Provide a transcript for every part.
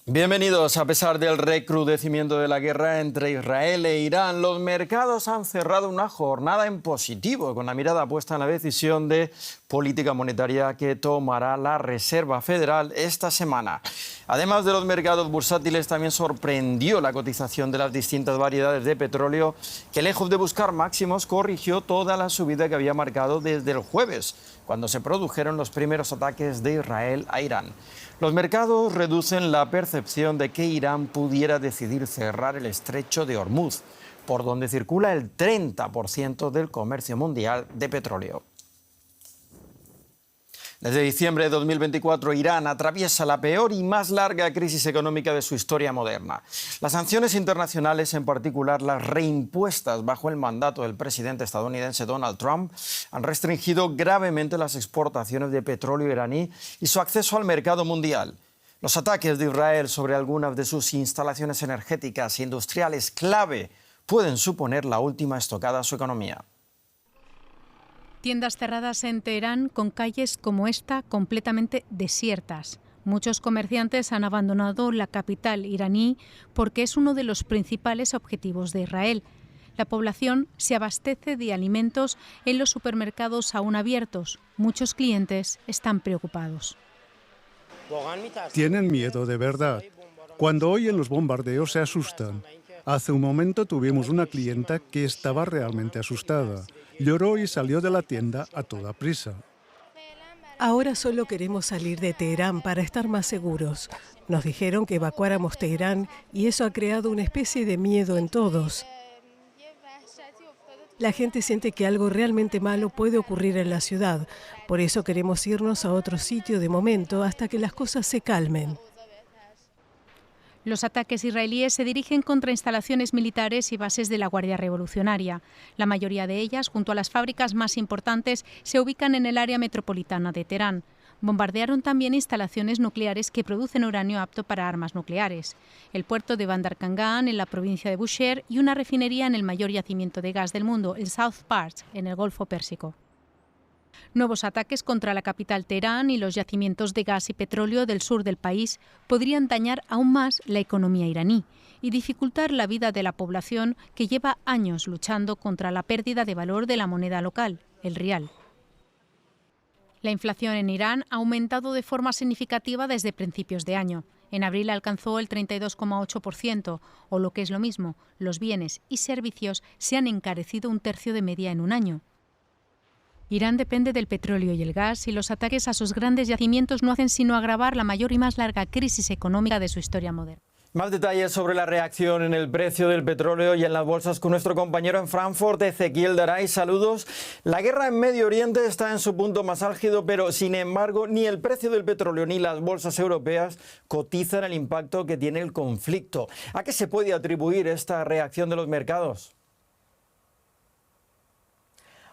Bienvenidos. A pesar del recrudecimiento de la guerra entre Israel e Irán, los mercados han cerrado una jornada en positivo, con la mirada puesta en la decisión de política monetaria que tomará la Reserva Federal esta semana. Además de los mercados bursátiles, también sorprendió la cotización de las distintas variedades de petróleo, que lejos de buscar máximos, corrigió toda la subida que había marcado desde el jueves, cuando se produjeron los primeros ataques de Israel a Irán. Los mercados reducen la percepción de que Irán pudiera decidir cerrar el estrecho de Hormuz, por donde circula el 30% del comercio mundial de petróleo. Desde diciembre de 2024, Irán atraviesa la peor y más larga crisis económica de su historia moderna. Las sanciones internacionales, en particular las reimpuestas bajo el mandato del presidente estadounidense Donald Trump, han restringido gravemente las exportaciones de petróleo iraní y su acceso al mercado mundial. Los ataques de Israel sobre algunas de sus instalaciones energéticas e industriales clave pueden suponer la última estocada a su economía. Tiendas cerradas en Teherán con calles como esta completamente desiertas. Muchos comerciantes han abandonado la capital iraní porque es uno de los principales objetivos de Israel. La población se abastece de alimentos en los supermercados aún abiertos. Muchos clientes están preocupados. Tienen miedo de verdad. Cuando oyen los bombardeos se asustan. Hace un momento tuvimos una clienta que estaba realmente asustada. Lloró y salió de la tienda a toda prisa. Ahora solo queremos salir de Teherán para estar más seguros. Nos dijeron que evacuáramos Teherán y eso ha creado una especie de miedo en todos. La gente siente que algo realmente malo puede ocurrir en la ciudad. Por eso queremos irnos a otro sitio de momento hasta que las cosas se calmen. Los ataques israelíes se dirigen contra instalaciones militares y bases de la Guardia Revolucionaria. La mayoría de ellas, junto a las fábricas más importantes, se ubican en el área metropolitana de Teherán. Bombardearon también instalaciones nucleares que producen uranio apto para armas nucleares, el puerto de Bandar Kangan en la provincia de Bushehr y una refinería en el mayor yacimiento de gas del mundo, el South Parts, en el Golfo Pérsico. Nuevos ataques contra la capital Teherán y los yacimientos de gas y petróleo del sur del país podrían dañar aún más la economía iraní y dificultar la vida de la población que lleva años luchando contra la pérdida de valor de la moneda local, el rial. La inflación en Irán ha aumentado de forma significativa desde principios de año. En abril alcanzó el 32,8%, o lo que es lo mismo, los bienes y servicios se han encarecido un tercio de media en un año. Irán depende del petróleo y el gas y los ataques a sus grandes yacimientos no hacen sino agravar la mayor y más larga crisis económica de su historia moderna. Más detalles sobre la reacción en el precio del petróleo y en las bolsas con nuestro compañero en Frankfurt, Ezequiel Daray. Saludos. La guerra en Medio Oriente está en su punto más álgido, pero sin embargo ni el precio del petróleo ni las bolsas europeas cotizan el impacto que tiene el conflicto. ¿A qué se puede atribuir esta reacción de los mercados?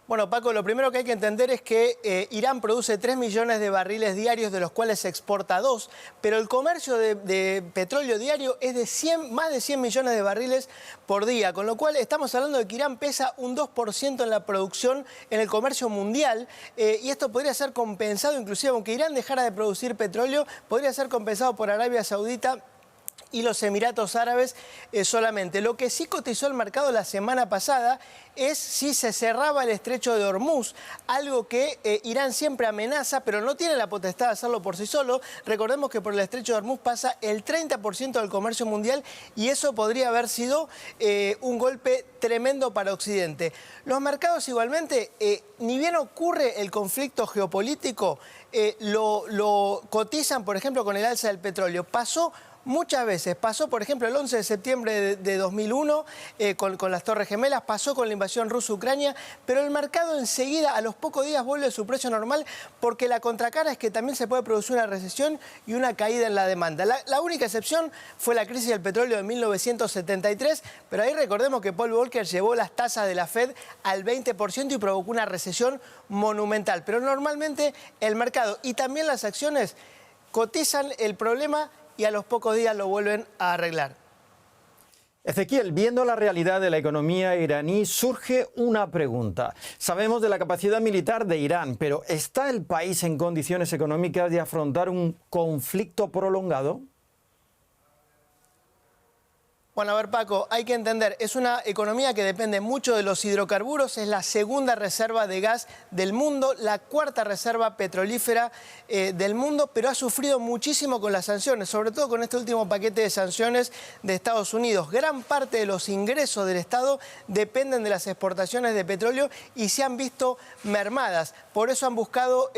Bueno, Paco, lo primero que hay que entender es que Irán produce 3 millones de barriles diarios, de los cuales se exporta 2, pero el comercio de petróleo diario es de más de 100 millones de barriles por día, con lo cual estamos hablando de que Irán pesa un 2% en la producción, en el comercio mundial, y esto podría ser compensado, inclusive aunque Irán dejara de producir petróleo, podría ser compensado por Arabia Saudita y los Emiratos Árabes solamente. Lo que sí cotizó el mercado la semana pasada es si se cerraba el estrecho de Hormuz, algo que Irán siempre amenaza, pero no tiene la potestad de hacerlo por sí solo. Recordemos que por el estrecho de Hormuz pasa el 30% del comercio mundial y eso podría haber sido un golpe tremendo para Occidente. Los mercados igualmente, ni bien ocurre el conflicto geopolítico, lo cotizan, por ejemplo, con el alza del petróleo. Muchas veces pasó, por ejemplo, el 11 de septiembre de 2001 con las Torres Gemelas, pasó con la invasión rusa-Ucrania, pero el mercado enseguida, a los pocos días, vuelve a su precio normal porque la contracara es que también se puede producir una recesión y una caída en la demanda. La única excepción fue la crisis del petróleo de 1973, pero ahí recordemos que Paul Volcker llevó las tasas de la Fed al 20% y provocó una recesión monumental. Pero normalmente el mercado y también las acciones cotizan el problema y a los pocos días lo vuelven a arreglar. Ezequiel, viendo la realidad de la economía iraní, surge una pregunta. Sabemos de la capacidad militar de Irán, pero ¿está el país en condiciones económicas de afrontar un conflicto prolongado? Bueno, a ver, Paco, hay que entender, es una economía que depende mucho de los hidrocarburos, es la segunda reserva de gas del mundo, la cuarta reserva petrolífera del mundo, pero ha sufrido muchísimo con las sanciones, sobre todo con este último paquete de sanciones de Estados Unidos. Gran parte de los ingresos del Estado dependen de las exportaciones de petróleo y se han visto mermadas. Por eso han buscado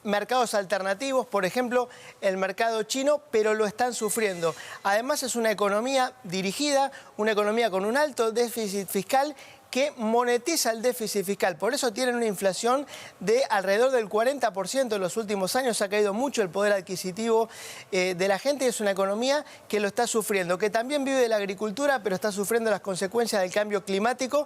mercados alternativos, por ejemplo, el mercado chino, pero lo están sufriendo. Además, es una economía dirigida, una economía con un alto déficit fiscal que monetiza el déficit fiscal. Por eso tienen una inflación de alrededor del 40% en los últimos años. Ha caído mucho el poder adquisitivo de la gente y es una economía que lo está sufriendo, que también vive de la agricultura, pero está sufriendo las consecuencias del cambio climático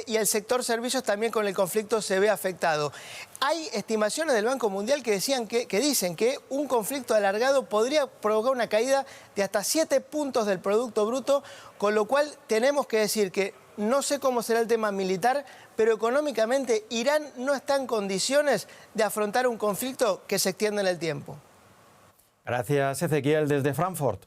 y el sector servicios también con el conflicto se ve afectado. Hay estimaciones del Banco Mundial que dicen que un conflicto alargado podría provocar una caída de hasta 7 puntos del Producto Bruto, con lo cual tenemos que decir que no sé cómo será el tema militar, pero económicamente Irán no está en condiciones de afrontar un conflicto que se extiende en el tiempo. Gracias, Ezequiel, desde Frankfurt.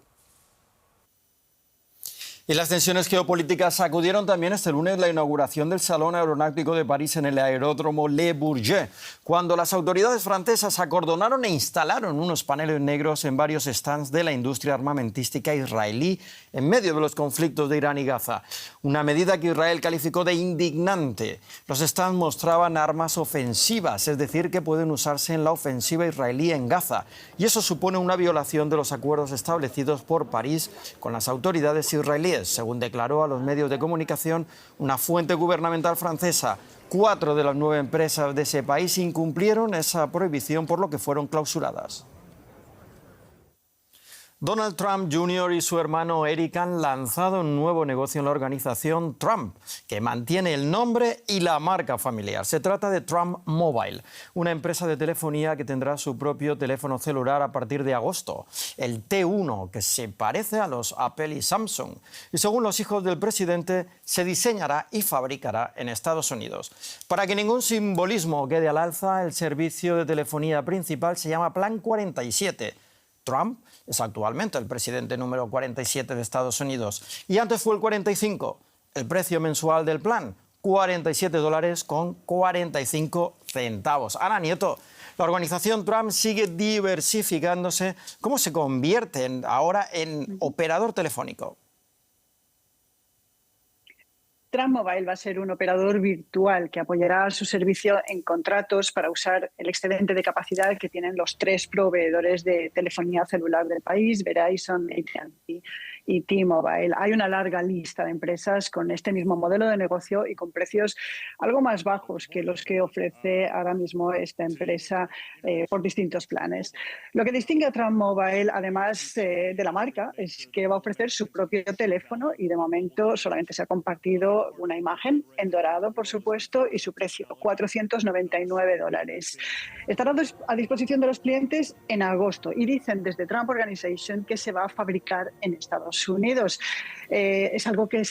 Y las tensiones geopolíticas sacudieron también este lunes la inauguración del Salón Aeronáutico de París en el aeródromo Le Bourget, cuando las autoridades francesas acordonaron e instalaron unos paneles negros en varios stands de la industria armamentística israelí en medio de los conflictos de Irán y Gaza. Una medida que Israel calificó de indignante. Los stands mostraban armas ofensivas, es decir, que pueden usarse en la ofensiva israelí en Gaza. Y eso supone una violación de los acuerdos establecidos por París con las autoridades israelíes, según declaró a los medios de comunicación una fuente gubernamental francesa. 4 de las 9 empresas de ese país incumplieron esa prohibición, por lo que fueron clausuradas. Donald Trump Jr. y su hermano Eric han lanzado un nuevo negocio en la organización Trump, que mantiene el nombre y la marca familiar. Se trata de Trump Mobile, una empresa de telefonía que tendrá su propio teléfono celular a partir de agosto, el T1, que se parece a los Apple y Samsung. Y según los hijos del presidente, se diseñará y fabricará en Estados Unidos. Para que ningún simbolismo quede al alza, el servicio de telefonía principal se llama Plan 47. Trump es actualmente el presidente número 47 de Estados Unidos y antes fue el 45. El precio mensual del plan, $47,45. Ana Nieto, la organización Trump sigue diversificándose. ¿Cómo se convierte ahora en operador telefónico? Trump Mobile va a ser un operador virtual que apoyará su servicio en contratos para usar el excedente de capacidad que tienen los 3 proveedores de telefonía celular del país, Verizon, AT&T y T-Mobile. Hay una larga lista de empresas con este mismo modelo de negocio y con precios algo más bajos que los que ofrece ahora mismo esta empresa por distintos planes. Lo que distingue a Trump Mobile, además de la marca, es que va a ofrecer su propio teléfono y de momento solamente se ha compartido una imagen en dorado, por supuesto, y su precio, $499. Estará a disposición de los clientes en agosto y dicen desde Trump Organization que se va a fabricar en Estados Unidos. Es algo que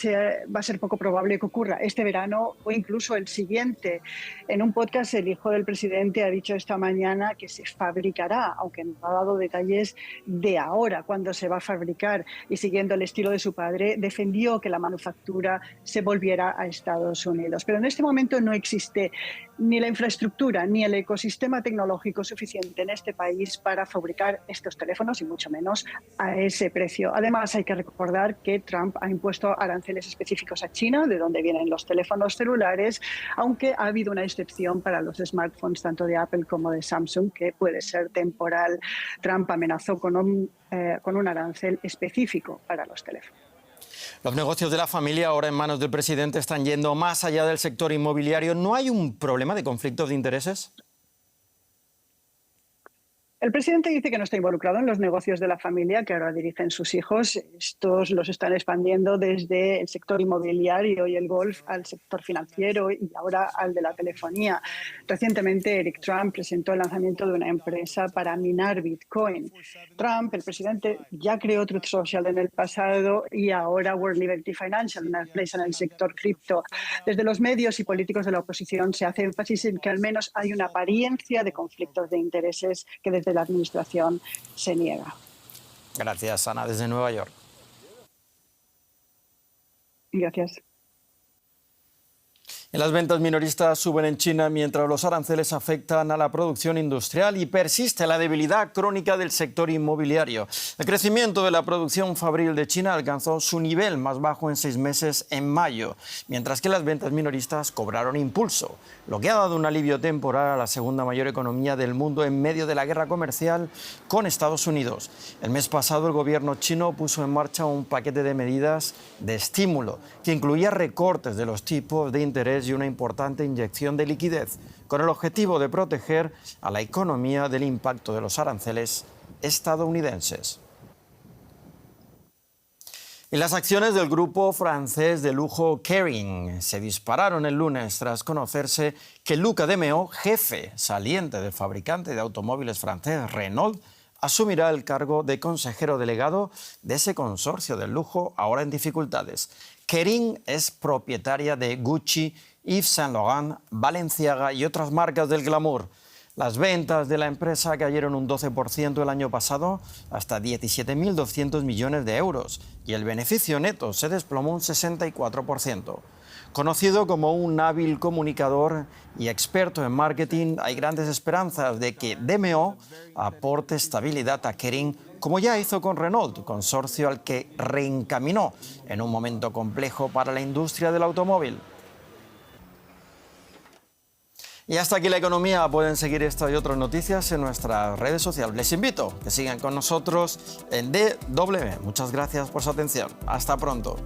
va a ser poco probable que ocurra este verano o incluso el siguiente. En un podcast, el hijo del presidente ha dicho esta mañana que se fabricará, aunque no ha dado detalles de ahora, cuándo se va a fabricar. Y siguiendo el estilo de su padre, defendió que la manufactura se volviera a Estados Unidos. Pero en este momento no existe ni la infraestructura ni el ecosistema tecnológico suficiente en este país para fabricar estos teléfonos y mucho menos a ese precio. Además, hay que recordar que Trump ha impuesto aranceles específicos a China, de donde vienen los teléfonos celulares, aunque ha habido una excepción para los smartphones tanto de Apple como de Samsung, que puede ser temporal. Trump amenazó con un arancel específico para los teléfonos. Los negocios de la familia, ahora en manos del presidente, están yendo más allá del sector inmobiliario. ¿No hay un problema de conflictos de intereses? El presidente dice que no está involucrado en los negocios de la familia que ahora dirigen sus hijos. Estos los están expandiendo desde el sector inmobiliario y el golf al sector financiero y ahora al de la telefonía. Recientemente, Eric Trump presentó el lanzamiento de una empresa para minar Bitcoin. Trump, el presidente, ya creó Truth Social en el pasado y ahora World Liberty Financial, una empresa en el sector cripto. Desde los medios y políticos de la oposición se hace énfasis en que al menos hay una apariencia de conflictos de intereses que desde la administración se niega. Gracias, Ana, desde Nueva York. Gracias. Las ventas minoristas suben en China mientras los aranceles afectan a la producción industrial y persiste la debilidad crónica del sector inmobiliario. El crecimiento de la producción fabril de China alcanzó su nivel más bajo en 6 meses en mayo, mientras que las ventas minoristas cobraron impulso, lo que ha dado un alivio temporal a la segunda mayor economía del mundo en medio de la guerra comercial con Estados Unidos. El mes pasado el gobierno chino puso en marcha un paquete de medidas de estímulo que incluía recortes de los tipos de interés y una importante inyección de liquidez, con el objetivo de proteger a la economía del impacto de los aranceles estadounidenses. Y las acciones del grupo francés de lujo Kering se dispararon el lunes tras conocerse que Luca de Meo, jefe saliente del fabricante de automóviles francés Renault, asumirá el cargo de consejero delegado de ese consorcio del lujo ahora en dificultades. Kering es propietaria de Gucci, Yves Saint Laurent, Balenciaga y otras marcas del glamour. Las ventas de la empresa cayeron un 12% el año pasado, hasta 17.200 millones de euros, y el beneficio neto se desplomó un 64%. Conocido como un hábil comunicador y experto en marketing, hay grandes esperanzas de que DMO aporte estabilidad a Kering, como ya hizo con Renault, consorcio al que reencaminó en un momento complejo para la industria del automóvil. Y hasta aquí la economía. Pueden seguir esta y otras noticias en nuestras redes sociales. Les invito a que sigan con nosotros en DW. Muchas gracias por su atención. Hasta pronto.